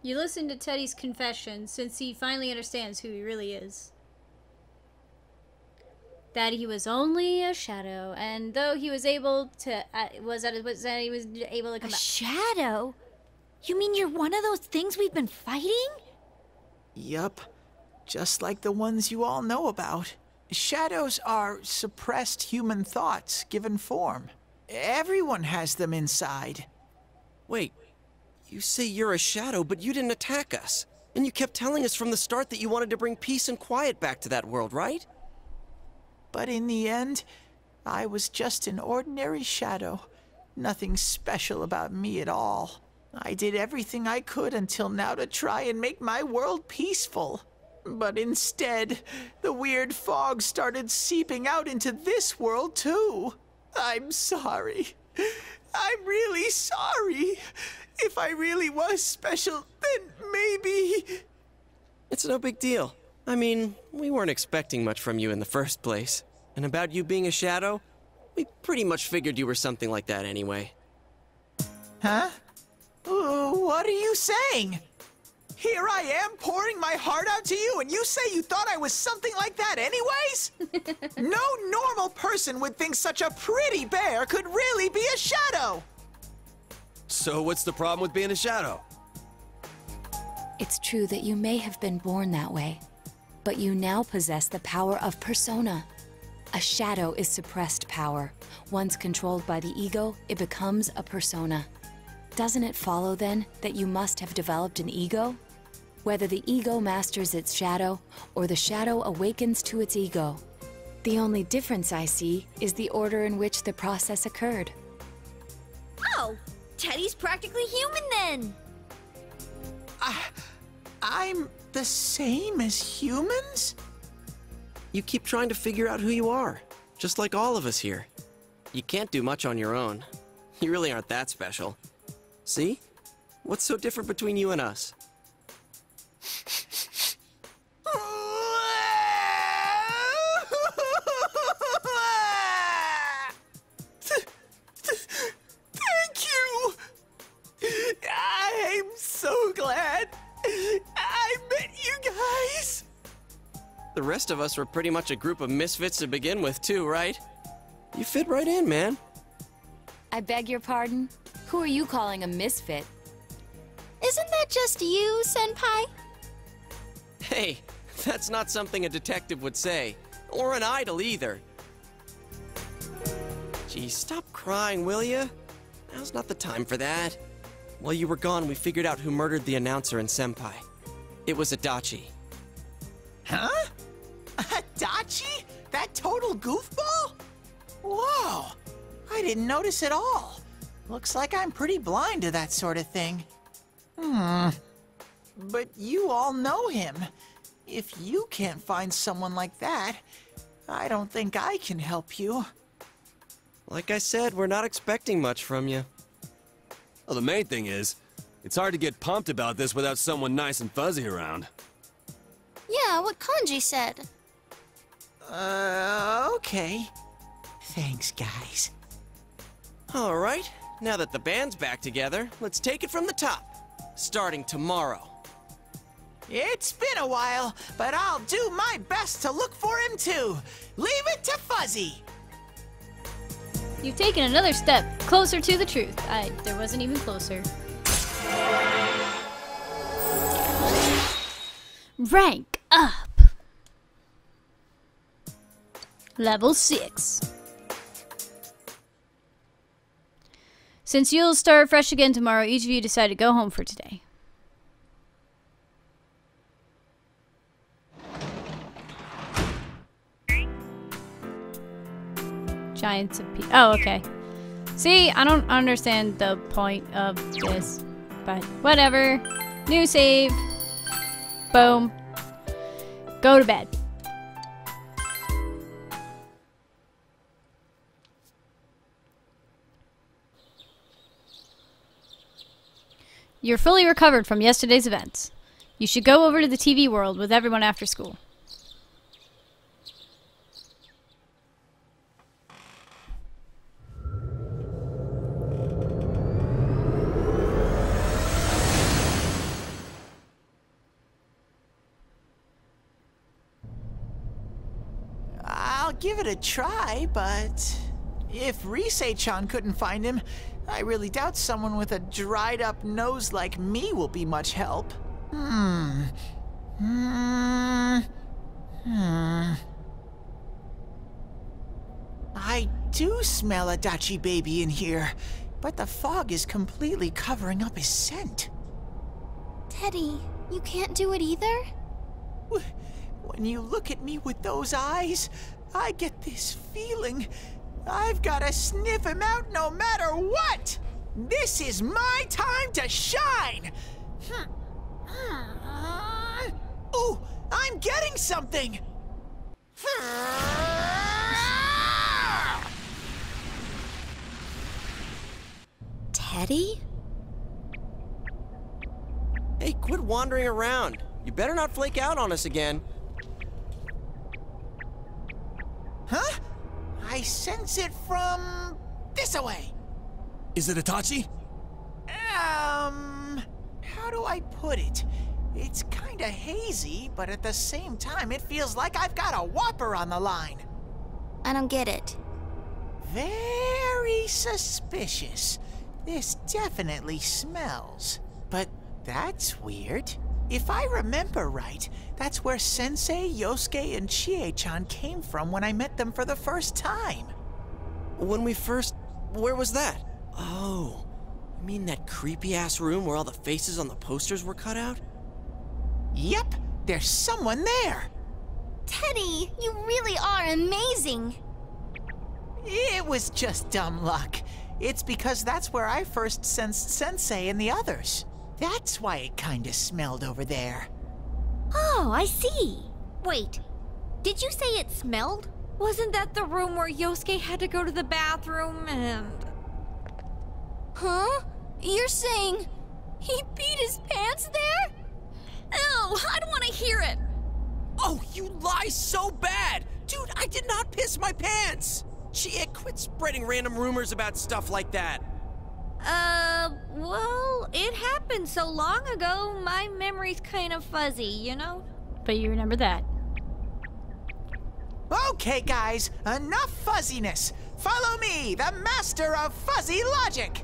You listen to Teddy's confession since he finally understands who he really is. That he was only a shadow, and though he was able to, he was able to come back. Shadow? You mean you're one of those things we've been fighting? Yup. Just like the ones you all know about. Shadows are suppressed human thoughts given form. Everyone has them inside. Wait, you say you're a shadow, but you didn't attack us. And you kept telling us from the start that you wanted to bring peace and quiet back to that world, right? But in the end, I was just an ordinary shadow. Nothing special about me at all. I did everything I could until now to try and make my world peaceful. But instead, the weird fog started seeping out into this world, too. I'm sorry. I'm really sorry. If I really was special, then maybe... It's no big deal. I mean, we weren't expecting much from you in the first place. And about you being a shadow, we pretty much figured you were something like that anyway. Huh? What are you saying? Here I am pouring my heart out to you, and you say you thought I was something like that anyways? No normal person would think such a pretty bear could really be a shadow. So what's the problem with being a shadow? It's true that you may have been born that way, but you now possess the power of persona. A shadow is suppressed power. Once controlled by the ego, it becomes a persona. Doesn't it follow, then, that you must have developed an ego? Whether the ego masters its shadow, or the shadow awakens to its ego. The only difference I see is the order in which the process occurred. Oh, Teddy's practically human then! I'm the same as humans? You keep trying to figure out who you are, just like all of us here. You can't do much on your own. You really aren't that special. See? What's so different between you and us? Thank you! I'm so glad I met you guys! The rest of us were pretty much a group of misfits to begin with, too, right? You fit right in, man. I beg your pardon? Who are you calling a misfit? Isn't that just you, Senpai? Hey, that's not something a detective would say. Or an idol, either. Gee, stop crying, will ya? Now's not the time for that. While you were gone, we figured out who murdered the announcer and Senpai. It was Adachi. Huh? Adachi? That total goofball? Whoa! I didn't notice at all. Looks like I'm pretty blind to that sort of thing. But you all know him. If you can't find someone like that, I don't think I can help you. Like I said, we're not expecting much from you. Well, the main thing is, it's hard to get pumped about this without someone nice and fuzzy around. Yeah, what Kanji said. Okay. Thanks, guys. All right, now that the band's back together, let's take it from the top. Starting tomorrow. It's been a while, but I'll do my best to look for him too. Leave it to Fuzzy. You've taken another step closer to the truth. There wasn't even closer. Rank up. Level 6. Since you'll start fresh again tomorrow, each of you decide to go home for today. Giants of Peace. Oh, okay. See, I don't understand the point of this, but whatever. New save. Boom. Go to bed. You're fully recovered from yesterday's events. You should go over to the TV world with everyone after school. give it a try, but if Rise-chan couldn't find him, I really doubt someone with a dried up nose like me will be much help. I do smell a Dachi baby in here, but the fog is completely covering up his scent. Teddy, you can't do it either? When you look at me with those eyes, I get this feeling I've got to sniff him out no matter what! This is my time to shine! Ooh, I'm getting something! Teddy? Hey, quit wandering around. You better not flake out on us again. Huh? I sense it from this-a-way. Is it Itachi? How do I put it? It's kinda hazy, but at the same time, it feels like I've got a whopper on the line. I don't get it. Very suspicious. This definitely smells. But that's weird. If I remember right, that's where Sensei, Yosuke, and Chie-chan came from when I met them for the first time. When we first... where was that? Oh, you mean that creepy-ass room where all the faces on the posters were cut out? Yep, there's someone there. Teddy, you really are amazing. It was just dumb luck. It's because that's where I first sensed Sensei and the others. That's why it kinda smelled over there. Oh, I see. Wait, did you say it smelled? Wasn't that the room where Yosuke had to go to the bathroom and... Huh? You're saying he peed his pants there? Ew, I don't want to hear it. Oh, you lie so bad! Dude, I did not piss my pants! Chie, quit spreading random rumors about stuff like that. Well, it happened so long ago, my memory's kind of fuzzy, you know? But you remember that. Okay, guys, enough fuzziness. Follow me, the master of fuzzy logic.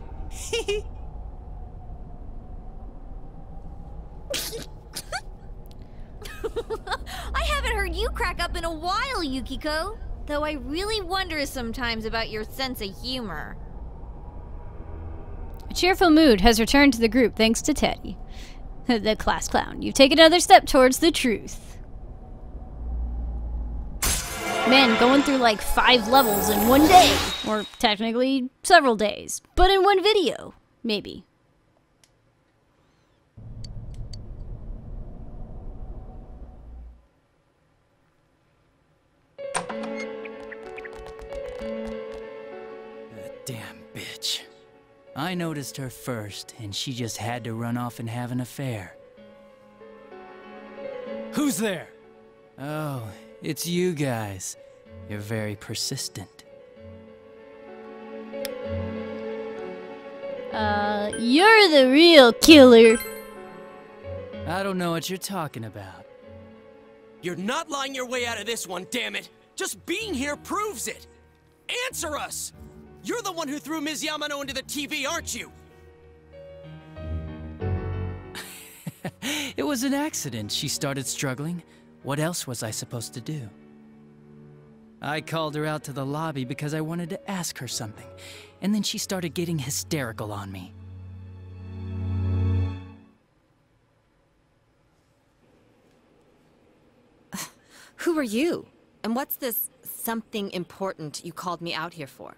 I haven't heard you crack up in a while, Yukiko. Though I really wonder sometimes about your sense of humor. A cheerful mood has returned to the group thanks to Teddy, the class clown. You've taken another step towards the truth. Man, going through like 5 levels in one day. Or technically several days. But in one video, maybe. Damn bitch. I noticed her first, and she just had to run off and have an affair. Who's there? Oh, it's you guys. You're very persistent. You're the real killer. I don't know what you're talking about. You're not lying your way out of this one, damn it! Just being here proves it! Answer us! You're the one who threw Ms. Yamano into the TV, aren't you? It was an accident. She started struggling. What else was I supposed to do? I called her out to the lobby because I wanted to ask her something, and then she started getting hysterical on me. Who are you? And what's this something important you called me out here for?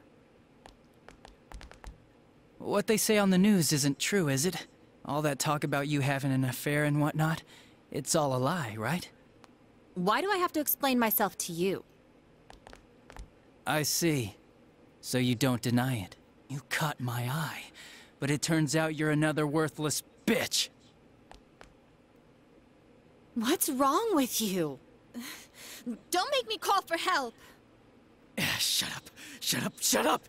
What they say on the news isn't true, is it? All that talk about you having an affair and whatnot, it's all a lie, right? Why do I have to explain myself to you? I see. So you don't deny it. You caught my eye. But it turns out you're another worthless bitch. What's wrong with you? Don't make me call for help. Shut up. Shut up. Shut up.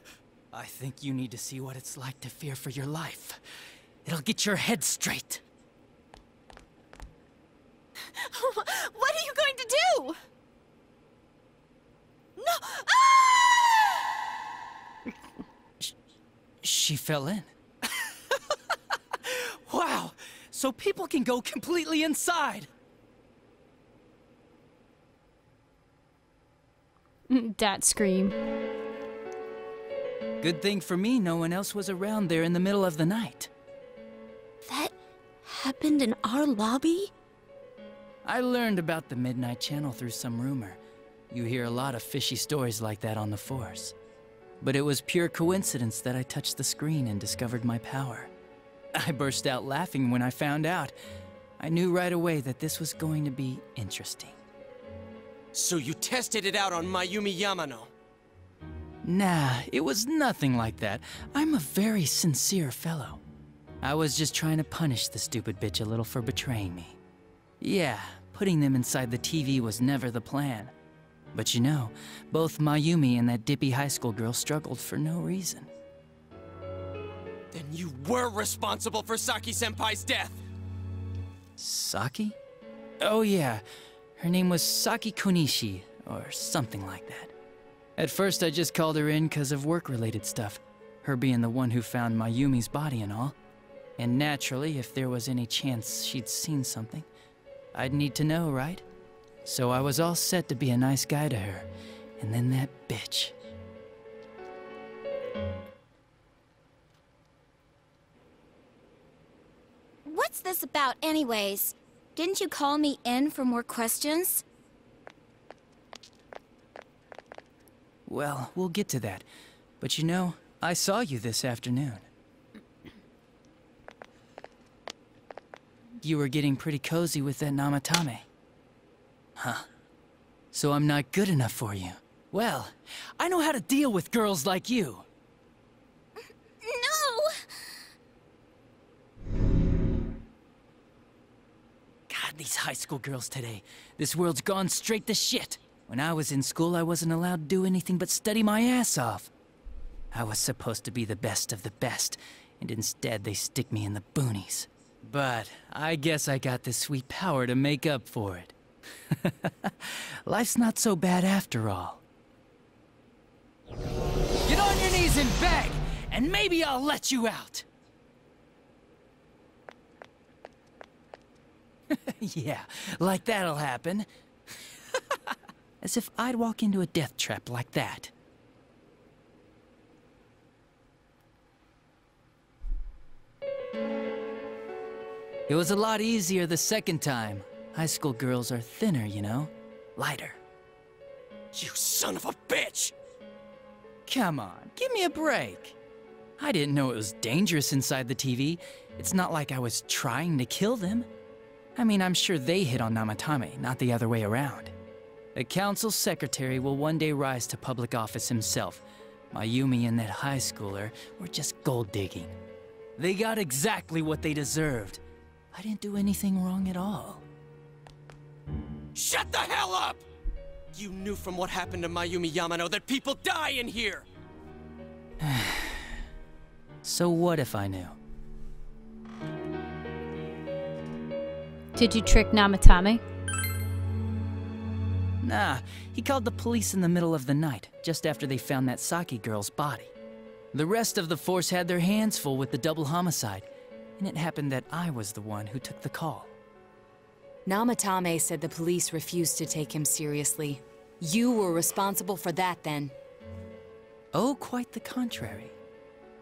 I think you need to see what it's like to fear for your life. It'll get your head straight. What are you going to do? no! Ah! She fell in. Wow! So people can go completely inside! That scream. Good thing for me, no one else was around there in the middle of the night. That happened in our lobby? I learned about the Midnight Channel through some rumor. You hear a lot of fishy stories like that on the Force. But it was pure coincidence that I touched the screen and discovered my power. I burst out laughing when I found out. I knew right away that this was going to be interesting. So you tested it out on Mayumi Yamano? Nah, it was nothing like that. I'm a very sincere fellow. I was just trying to punish the stupid bitch a little for betraying me. Yeah, putting them inside the TV was never the plan. But you know, both Mayumi and that dippy high school girl struggled for no reason. Then you were responsible for Saki-senpai's death! Saki? Oh yeah, her name was Saki Konishi, or something like that. At first I just called her in because of work-related stuff, her being the one who found Mayumi's body and all. And naturally, if there was any chance she'd seen something, I'd need to know, right? So I was all set to be a nice guy to her, and then that bitch. What's this about anyways? Didn't you call me in for more questions? Well, we'll get to that. But you know, I saw you this afternoon. You were getting pretty cozy with that Namatame. Huh. So I'm not good enough for you. Well, I know how to deal with girls like you. No! God, these high school girls today. This world's gone straight to shit. When I was in school, I wasn't allowed to do anything but study my ass off. I was supposed to be the best of the best, and instead they stick me in the boonies. But I guess I got this sweet power to make up for it. Life's not so bad after all. Get on your knees and beg, and maybe I'll let you out. Yeah, like that'll happen. As if I'd walk into a death trap like that. It was a lot easier the second time. High school girls are thinner, you know? Lighter. You son of a bitch! Come on, give me a break. I didn't know it was dangerous inside the TV. It's not like I was trying to kill them. I mean, I'm sure they hit on Namatame, not the other way around. The council secretary will one day rise to public office himself. Mayumi and that high schooler were just gold digging. They got exactly what they deserved. I didn't do anything wrong at all. Shut the hell up! You knew from what happened to Mayumi Yamano that people die in here! So what if I knew? Did you trick Namatame? Nah, he called the police in the middle of the night, just after they found that Saki girl's body. The rest of the force had their hands full with the double homicide, and it happened that I was the one who took the call. Namatame said the police refused to take him seriously. You were responsible for that then. Oh, quite the contrary.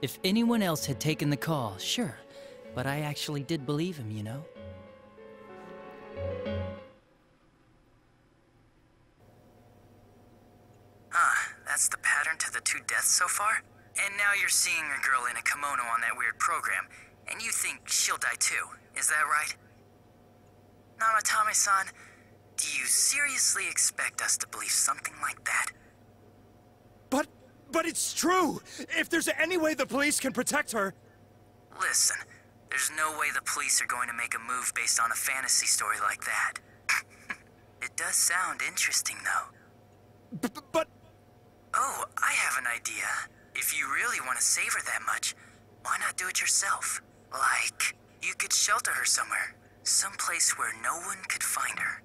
If anyone else had taken the call, sure, but I actually did believe him, you know? That's the pattern to the 2 deaths so far? And now you're seeing a girl in a kimono on that weird program, and you think she'll die too, is that right? Namatame-san, do you seriously expect us to believe something like that? But it's true! If there's any way the police can protect her... Listen, there's no way the police are going to make a move based on a fantasy story like that. It does sound interesting, though. But... Oh, I have an idea. If you really want to save her that much, why not do it yourself? Like, you could shelter her somewhere. Someplace where no one could find her.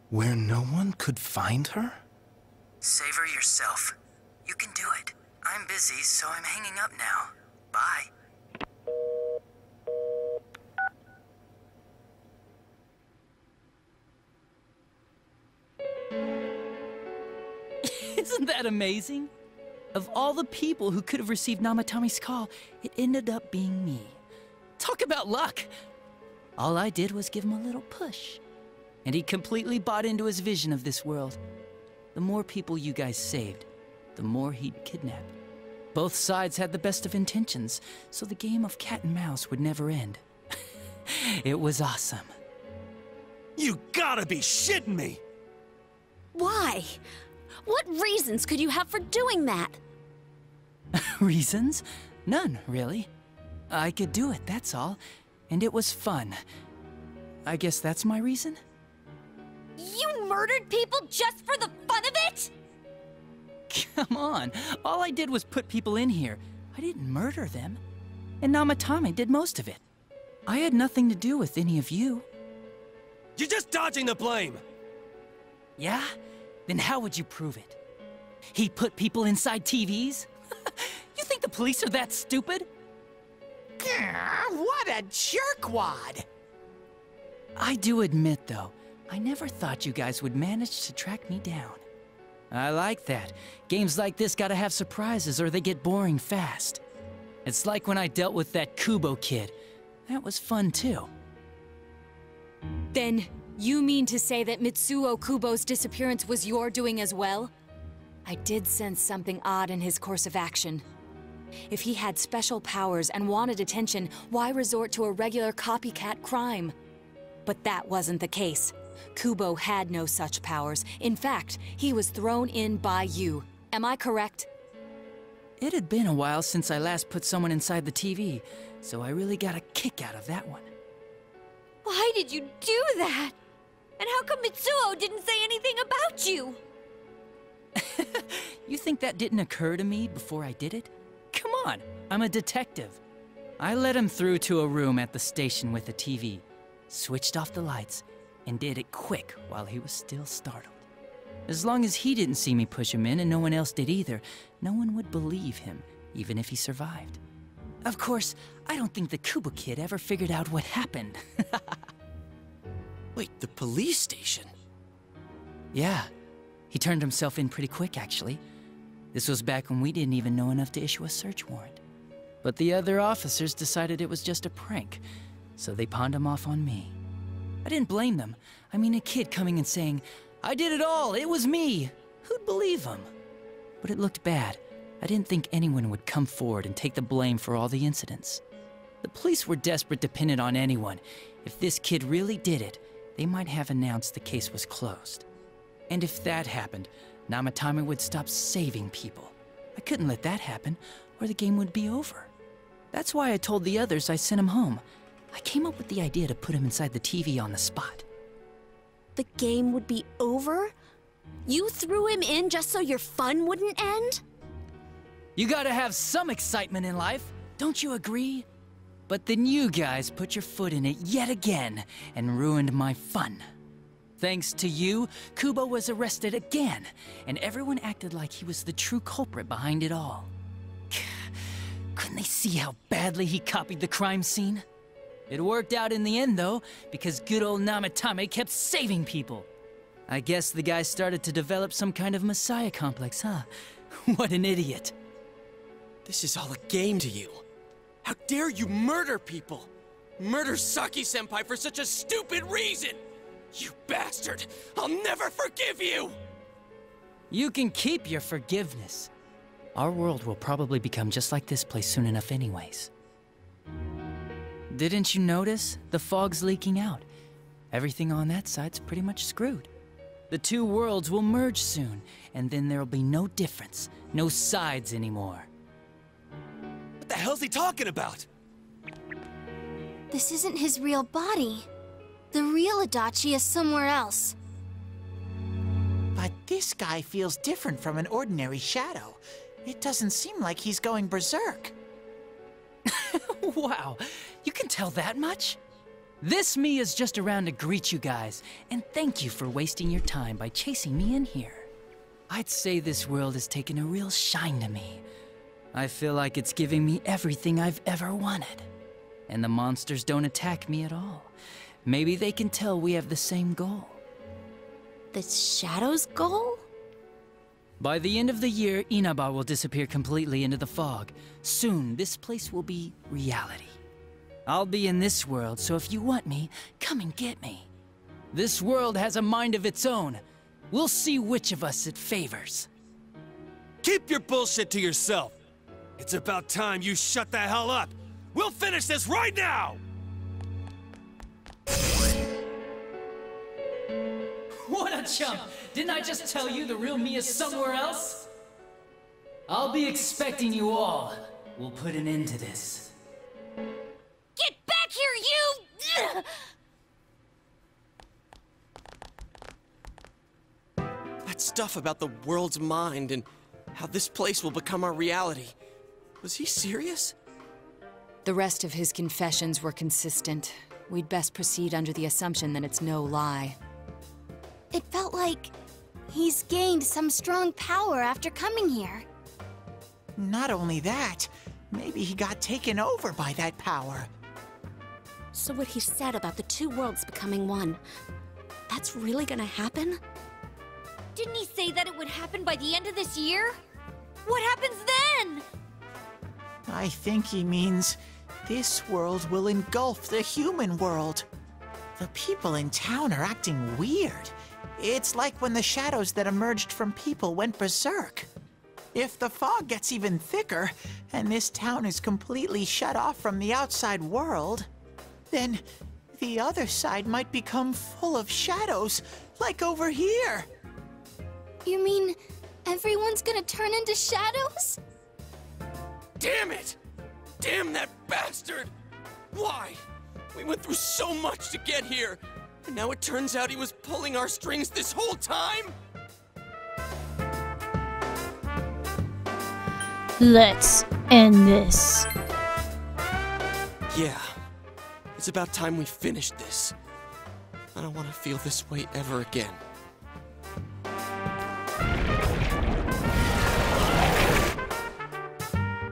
Where no one could find her? Savor yourself. You can do it. I'm busy, so I'm hanging up now. Bye. Isn't that amazing? Of all the people who could have received Namatami's call, it ended up being me. Talk about luck! All I did was give him a little push, and he completely bought into his vision of this world. The more people you guys saved, the more he'd kidnap. Both sides had the best of intentions, so the game of cat and mouse would never end. It was awesome. You gotta be shitting me! Why? What reasons could you have for doing that? Reasons? None, really. I could do it, that's all. And it was fun. I guess that's my reason? You murdered people just for the fun of it? Come on, all I did was put people in here. I didn't murder them. And Namatame did most of it. I had nothing to do with any of you. You're just dodging the blame! Yeah? Then how would you prove it? He put people inside TVs? You think the police are that stupid? What a jerkwad! I do admit, though, I never thought you guys would manage to track me down. I like that. Games like this gotta have surprises or they get boring fast. It's like when I dealt with that Kubo kid. That was fun, too. Then, you mean to say that Mitsuo Kubo's disappearance was your doing as well? I did sense something odd in his course of action. If he had special powers and wanted attention, why resort to a regular copycat crime? But that wasn't the case. Kubo had no such powers. In fact, he was thrown in by you. Am I correct? It had been a while since I last put someone inside the TV, so I really got a kick out of that one. Why did you do that? And how come Mitsuo didn't say anything about you? You think that didn't occur to me before I did it? Come on, I'm a detective. I led him through to a room at the station with a TV, switched off the lights, and did it quick while he was still startled. As long as he didn't see me push him in and no one else did either, no one would believe him, even if he survived. Of course, I don't think the Kubo kid ever figured out what happened. Wait, the police station? Yeah, he turned himself in pretty quick, actually. This was back when we didn't even know enough to issue a search warrant. But the other officers decided it was just a prank, so they pawned him off on me. I didn't blame them. I mean, a kid coming and saying, "I did it all, it was me." Who'd believe him? But it looked bad. I didn't think anyone would come forward and take the blame for all the incidents. The police were desperate to pin it on anyone. If this kid really did it, they might have announced the case was closed. And if that happened, Namatame would stop saving people. I couldn't let that happen, or the game would be over. That's why I told the others I sent him home. I came up with the idea to put him inside the TV on the spot. The game would be over? You threw him in just so your fun wouldn't end? You gotta have some excitement in life, don't you agree? But then you guys put your foot in it yet again and ruined my fun. Thanks to you, Kubo was arrested again, and everyone acted like he was the true culprit behind it all. Couldn't they see how badly he copied the crime scene? It worked out in the end, though, because good old Namatame kept saving people. I guess the guy started to develop some kind of messiah complex, huh? What an idiot. This is all a game to you. How dare you murder people? Murder Saki-senpai for such a stupid reason! You bastard! I'll never forgive you! You can keep your forgiveness. Our world will probably become just like this place soon enough anyways. Didn't you notice? The fog's leaking out. Everything on that side's pretty much screwed. The two worlds will merge soon, and then there'll be no difference, no sides anymore. What the hell's he talking about? This isn't his real body. The real Adachi is somewhere else. But this guy feels different from an ordinary shadow. It doesn't seem like he's going berserk. Wow, you can tell that much? This me is just around to greet you guys, and thank you for wasting your time by chasing me in here. I'd say this world has taken a real shine to me. I feel like it's giving me everything I've ever wanted. And the monsters don't attack me at all. Maybe they can tell we have the same goal. The Shadow's goal? By the end of the year, Inaba will disappear completely into the fog. Soon, this place will be reality. I'll be in this world, so if you want me, come and get me. This world has a mind of its own. We'll see which of us it favors. Keep your bullshit to yourself. It's about time you shut the hell up. We'll finish this right now! What a chump! Didn't I just tell you the real me is somewhere else? I'll be expecting you all. We'll put an end to this. Get back here, you! That stuff about the world's mind and how this place will become our reality. Was he serious? The rest of his confessions were consistent. We'd best proceed under the assumption that it's no lie. It felt like he's gained some strong power after coming here. Not only that, maybe he got taken over by that power. So what he said about the two worlds becoming one, that's really gonna happen? Didn't he say that it would happen by the end of this year? What happens then? I think he means this world will engulf the human world. The people in town are acting weird. It's like when the shadows that emerged from people went berserk. If the fog gets even thicker, and this town is completely shut off from the outside world, then the other side might become full of shadows, like over here. You mean everyone's gonna turn into shadows? Damn it! Damn that bastard! Why? We went through so much to get here, and now it turns out he was pulling our strings this whole time? Let's end this. Yeah. It's about time we finished this. I don't want to feel this way ever again.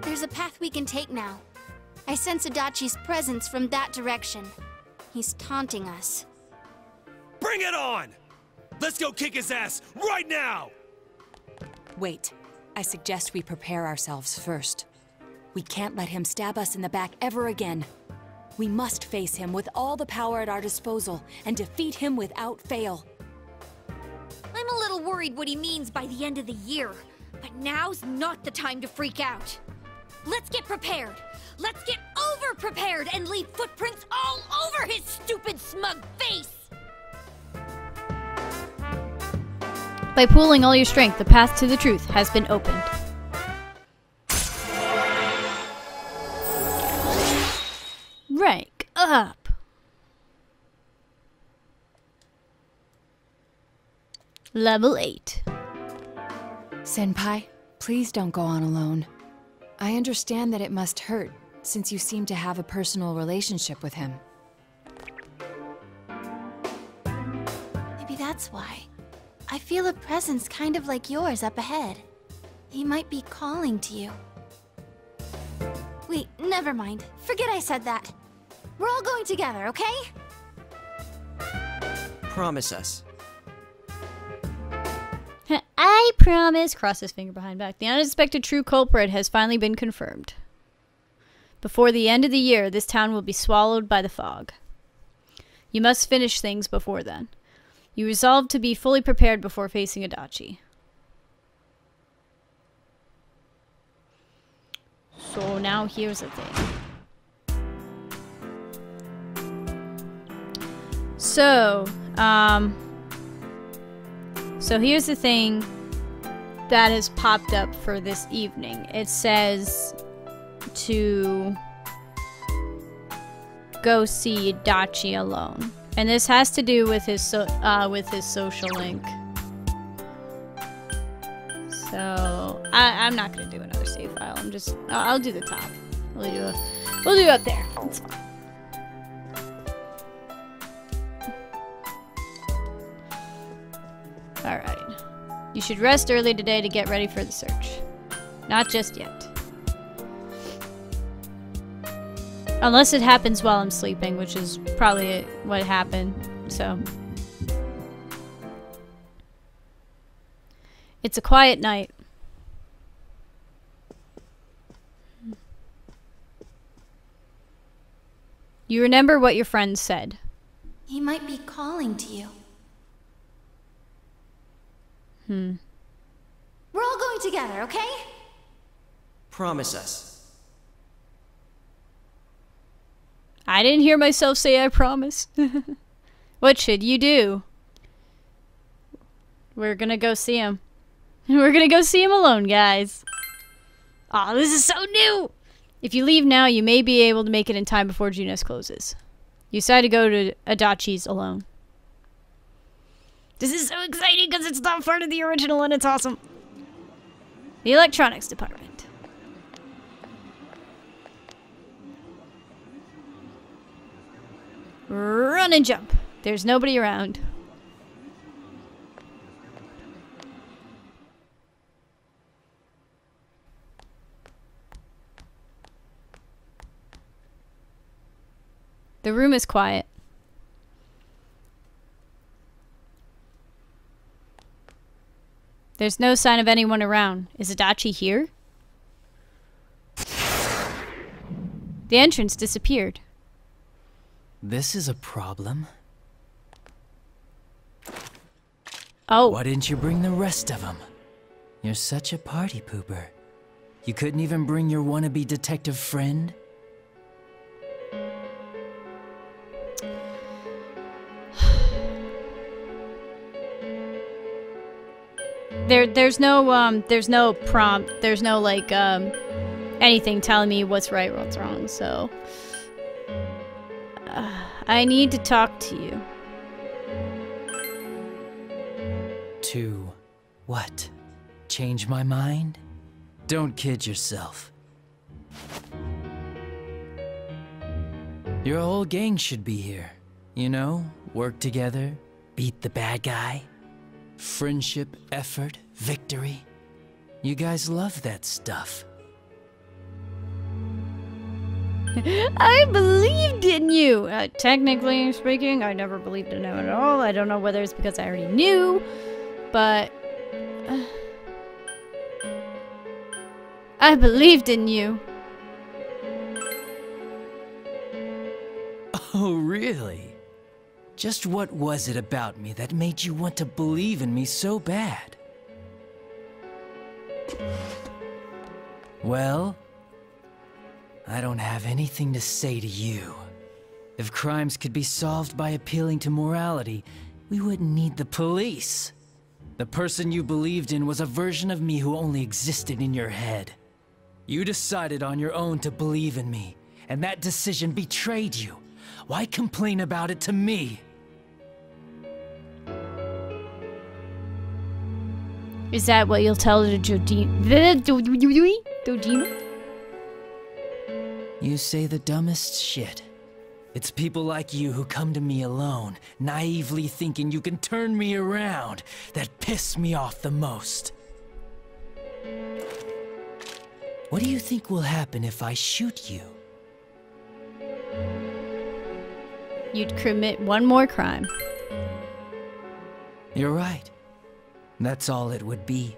There's a path we can take now. I sense Adachi's presence from that direction. He's taunting us. Bring it on! Let's go kick his ass right now! Wait. I suggest we prepare ourselves first. We can't let him stab us in the back ever again. We must face him with all the power at our disposal and defeat him without fail. I'm a little worried what he means by the end of the year, but now's not the time to freak out. Let's get prepared. Let's get over-prepared and leave footprints all over his stupid, smug face! By pooling all your strength, the path to the truth has been opened. Rank up. Level 8. Senpai, please don't go on alone. I understand that it must hurt, since you seem to have a personal relationship with him. Maybe that's why. I feel a presence kind of like yours up ahead. He might be calling to you. Wait, never mind. Forget I said that. We're all going together, okay? Promise us. I promise. Cross his finger behind back. The unexpected true culprit has finally been confirmed. Before the end of the year, this town will be swallowed by the fog. You must finish things before then. You resolve to be fully prepared before facing Adachi. So now here's the thing. So here's the thing that has popped up for this evening. It says to go see Adachi alone. And this has to do with his social link. So I'm not gonna do another save file. I'll do the top. We'll do it up there. It's fine. All right. You should rest early today to get ready for the search. Not just yet. Unless it happens while I'm sleeping, which is probably what happened, so. It's a quiet night. You remember what your friend said. He might be calling to you. We're all going together, okay? Promise us. I didn't hear myself say I promise. What should you do? We're gonna go see him. We're gonna go see him alone, guys. Aw, this is so new! If you leave now, you may be able to make it in time before Junes closes. You decide to go to Adachi's alone. This is so exciting because it's not part of the original and it's awesome. The electronics department. Run and jump. There's nobody around. The room is quiet. There's no sign of anyone around. Is Adachi here? The entrance disappeared. This is a problem. Oh. Why didn't you bring the rest of them? You're such a party pooper. You couldn't even bring your wannabe detective friend? There's no prompt. There's no like anything telling me what's right or what's wrong. So I need to talk to you. To what? Change my mind? Don't kid yourself. Your whole gang should be here. You know, work together, beat the bad guy. Friendship, effort, victory. You guys love that stuff. I believed in you! Technically speaking, I never believed in him at all. I don't know whether it's because I already knew, but... I believed in you. Oh, really? Just what was it about me that made you want to believe in me so bad? Well, I don't have anything to say to you. If crimes could be solved by appealing to morality, we wouldn't need the police. The person you believed in was a version of me who only existed in your head. You decided on your own to believe in me, and that decision betrayed you. Why complain about it to me? Is that what you'll tell the Dojima? You say the dumbest shit. It's people like you who come to me alone, naively thinking you can turn me around, that piss me off the most. What do you think will happen if I shoot you? You'd commit one more crime. You're right. That's all it would be.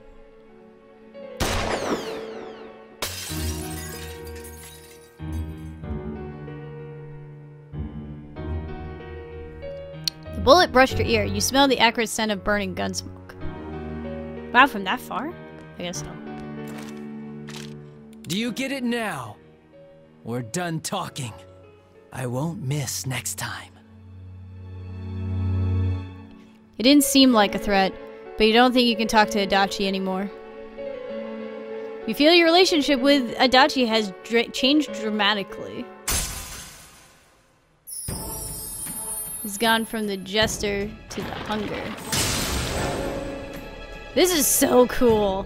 The bullet brushed your ear. You smelled the acrid scent of burning gun smoke. Wow, from that far? I guess so. Do you get it now? We're done talking. I won't miss next time. It didn't seem like a threat, but you don't think you can talk to Adachi anymore. You feel your relationship with Adachi has changed dramatically. He's gone from the jester to the hunger. This is so cool.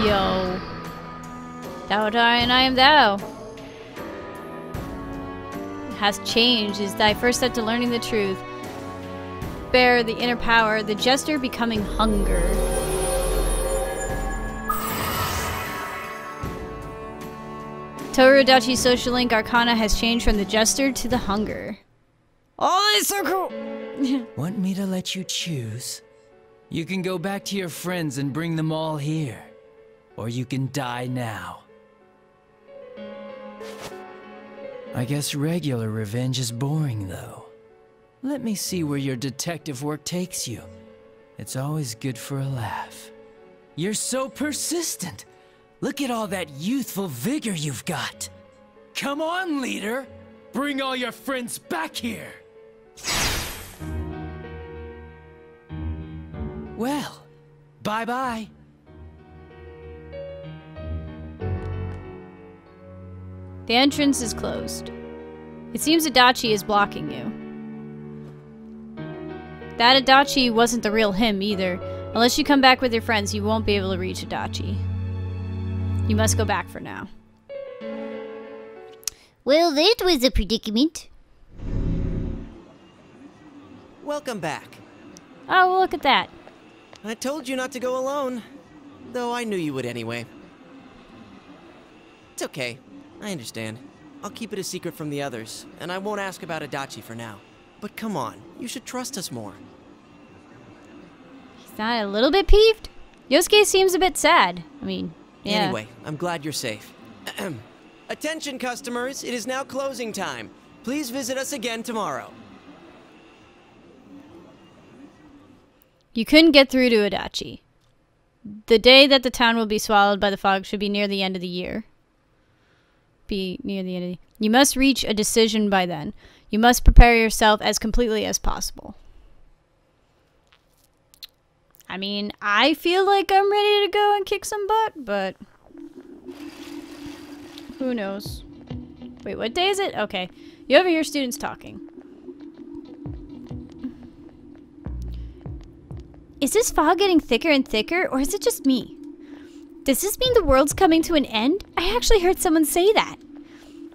Yo. Thou art I and I am thou. has changed is thy first step to learning the truth. Bear the inner power, the jester becoming hunger. Torudachi's social link arcana has changed from the jester to the hunger. Oh, that's so cool! Want me to let you choose? You can go back to your friends and bring them all here. Or you can die now. I guess regular revenge is boring, though. Let me see where your detective work takes you. It's always good for a laugh. You're so persistent! Look at all that youthful vigor you've got! Come on, leader! Bring all your friends back here! Well, bye-bye. The entrance is closed. It seems Adachi is blocking you. That Adachi wasn't the real him either. Unless you come back with your friends, you won't be able to reach Adachi. You must go back for now. Well, that was a predicament. Welcome back. Oh, well, look at that. I told you not to go alone. Though I knew you would anyway. It's okay. I understand. I'll keep it a secret from the others, and I won't ask about Adachi for now. But come on, you should trust us more. He's not a little bit peeved? Yosuke seems a bit sad. I mean, yeah. Anyway, I'm glad you're safe. Attention, customers. It is now closing time. Please visit us again tomorrow. You couldn't get through to Adachi. The day that the town will be swallowed by the fog should be near the end of the year. You must reach a decision by then. You must prepare yourself as completely as possible. I mean, I feel like I'm ready to go and kick some butt, but who knows? Wait, what day is it? Okay. You overhear students talking. Is this fog getting thicker and thicker, or is it just me? Does this mean the world's coming to an end? I actually heard someone say that.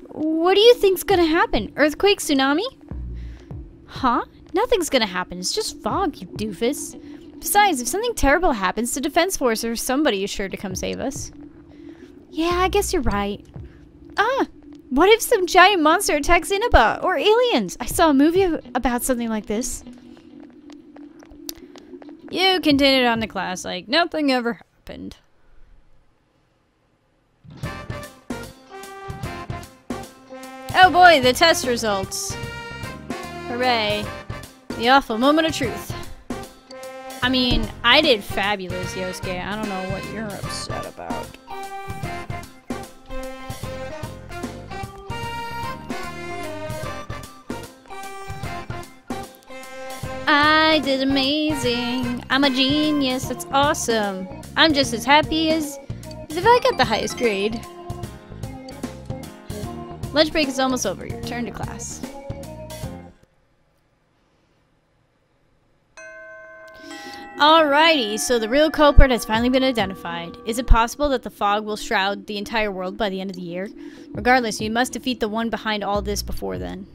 What do you think's gonna happen? Earthquake? Tsunami? Huh? Nothing's gonna happen. It's just fog, you doofus. Besides, if something terrible happens, the Defense Force or somebody is sure to come save us. Yeah, I guess you're right. Ah! What if some giant monster attacks Inaba? Or aliens? I saw a movie about something like this. You continued on to class like nothing ever happened. Oh boy, the test results. Hooray. The awful moment of truth. I mean, I did fabulous, Yosuke. I don't know what you're upset about. I did amazing. I'm a genius. That's awesome. I'm just as happy as if I got the highest grade. Lunch break is almost over. Your turn to class. Alrighty, so the real culprit has finally been identified. Is it possible that the fog will shroud the entire world by the end of the year? Regardless, you must defeat the one behind all this before then.